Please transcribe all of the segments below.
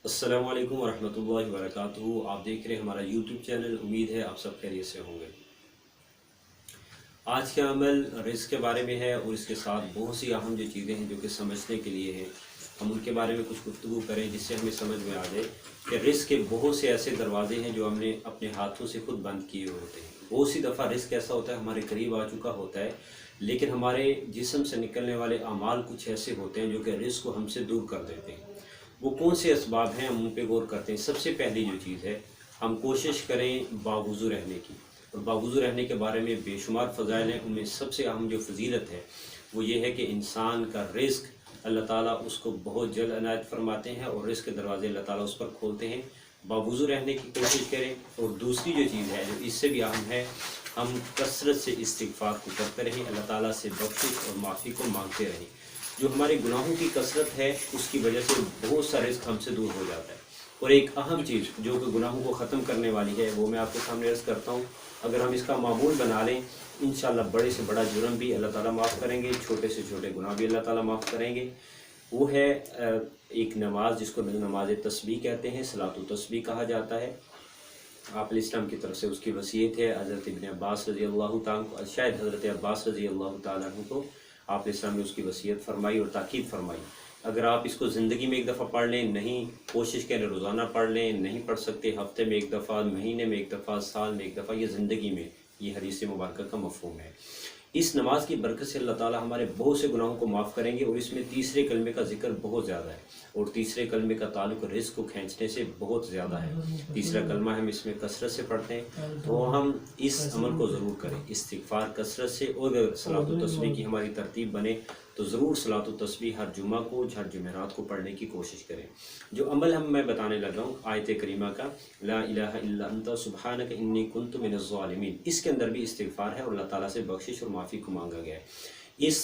अस्सलाम वालेकुम वरहमतुल्लाहि वबरकातुहू। आप देख रहे हैं हमारा यूट्यूब चैनल। उम्मीद है आप सब खैरियत से होंगे। आज का अमल रिस्क के बारे में है और इसके साथ बहुत सी अहम जो चीज़ें हैं जो कि समझने के लिए हैं, हम उनके बारे में कुछ गुफ्तगू करें जिससे हमें समझ में आ जाए कि रिस्क के बहुत से ऐसे दरवाजे हैं जो हमने अपने हाथों से खुद बंद किए हुए होते हैं। बहुत सी दफ़ा रिस्क ऐसा होता है हमारे करीब आ चुका होता है, लेकिन हमारे जिस्म से निकलने वाले अमाल कुछ ऐसे होते हैं जो कि रिस्क को हमसे दूर कर देते हैं। वो कौन से असबाब हैं, हम उन पे गौर करते हैं। सबसे पहली जो चीज़ है, हम कोशिश करें बावुज़ू रहने की। और बावुज़ू रहने के बारे में बेशुमार फ़ज़ाइल हैं, उनमें सबसे अहम जो फजीलत है वो ये है कि इंसान का रिस्क अल्लाह ताला उसको बहुत जल्द अनायत फरमाते हैं और रिस्क के दरवाज़े अल्लाह ताला उस पर खोलते हैं। बावुज़ू रहने की कोशिश करें। और दूसरी जो चीज़ है जो इससे भी अहम है, हम कसरत से इस्तिग़फ़ार को करते रहें, अल्लाह ताला से बख्शिश और माफ़ी को मांगते रहें। जो हमारे गुनाहों की कसरत है उसकी वजह से बहुत सा रिस्क हमसे दूर हो जाता है। और एक अहम चीज़ जो कि गुनाहों को ख़त्म करने वाली है वो मैं आपके सामने अर्ज़ करता हूँ। अगर हम इसका मामूल बना लें, इंशाअल्लाह बड़े से बड़ा जुर्म भी अल्लाह ताला माफ़ करेंगे, छोटे से छोटे गुनाह भी अल्लाह ताला माफ़ करेंगे। वो है एक नमाज जिसको नमाज तस्बीह कहते हैं, सलातु तस्बीह कहा जाता है। आप इस्लाम की तरफ से उसकी वसीयत है हज़रत इब्न अब्बास रज़ी अल्लाह ताला, शायद हज़रत अब्बास रज़ी अल्लाह ताला अन्हु को आप इस्लाम ने उसकी वसीयत फरमाई और ताकीद फरमाई। अगर आप इसको ज़िंदगी में एक दफ़ा पढ़ लें, नहीं कोशिश करें रोज़ाना पढ़ लें, नहीं पढ़ सकते हफ्ते में एक दफ़ा, महीने में एक दफ़ा, साल में एक दफ़ा, ये ज़िंदगी में, ये हदीस मुबारक का मफ़हूम है। इस नमाज की बरकत से अल्लाह ताला हमारे बहुत से गुनाहों को माफ़ करेंगे। और इसमें तीसरे कलमे का जिक्र बहुत ज़्यादा है और तीसरे कलमे का ताल्लुक़ रिज़्क़ को खींचने से बहुत ज़्यादा है। तीसरा कलमा हम इसमें कसरत से पढ़ते हैं, तो हम इस अमल को ज़रूर करें, इस्तिग़फ़ार कसरत से। और अगर सलातो तस्बीह की हमारी तरतीब बने तो ज़रूर सलातो तस्बीह हर जुमा को, हर जुमेरात को पढ़ने की कोशिश करें। जो अमल मैं बताने लगा हूँ आयत करीमा का, ला इलाहा इल्ला अंता सुब्हानक इन्नी कुन्तु मिनज़ ज़ालिमीन, इसके अंदर भी इस्तिग़फ़ार है और अल्लाह ताला से बख्शिश और माफ़ी को मांगा गया है। इस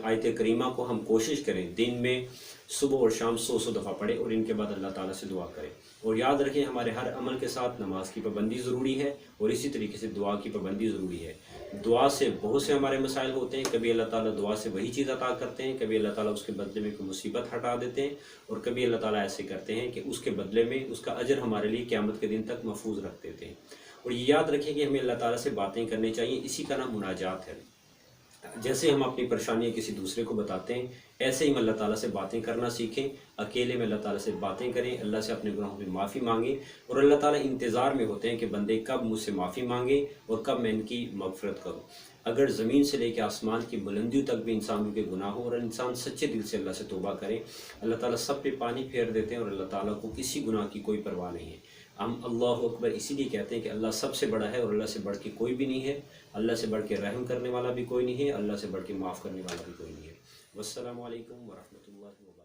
आयत करीमा को हम कोशिश करें दिन में सुबह और शाम 100 दफ़ा पढ़ें और इनके बाद अल्लाह ताला से दुआ करें। और याद रखें हमारे हर अमल के साथ नमाज की पाबंदी ज़रूरी है और इसी तरीके से दुआ की पाबंदी ज़रूरी है। दुआ से बहुत से हमारे मसाइल होते हैं, कभी अल्लाह ताला दुआ से वही चीज़ अता करते हैं, कभी अल्लाह ताला उसके बदले में कोई मुसीबत हटा देते हैं, और कभी अल्लाह ताला ऐसे करते हैं कि उसके बदले में उसका अजर हमारे लिए क़यामत के दिन तक महफूज रख देते हैं। और ये याद रखें कि हमें अल्लाह ताला से बातें करनी चाहिए, इसी का नाम मुनाजात है। जैसे हम अपनी परेशानियाँ किसी दूसरे को बताते हैं, ऐसे ही हम अल्लाह ताला से बातें करना सीखें। अकेले में अल्लाह ताला से बातें करें, अल्लाह से अपने गुनाहों की माफ़ी मांगें। और अल्लाह ताला इंतज़ार में होते हैं कि बंदे कब मुझसे माफ़ी मांगे और कब मैं इनकी मग़फ़िरत करूँ। अगर ज़मीन से लेकर आसमान की बुलंदियों तक भी इंसानों के गुनाह हो और इंसान सच्चे दिल से अल्लाह से तौबा करें, अल्लाह ताला सब पे पानी फेर देते हैं और अल्लाह ताला को किसी गुनाह की कोई परवाह नहीं है। हम अल्लाहु अकबर इसीलिए कहते हैं कि अल्लाह सबसे बड़ा है और अल्लाह से बढ़ के कोई भी नहीं है। अल्लाह से बढ़ के रहम करने वाला भी कोई नहीं है, अल्लाह से बढ़ के माफ़ करने वाला भी कोई नहीं है। वस्सलामु अलैकुम वरहमतुल्लाहि व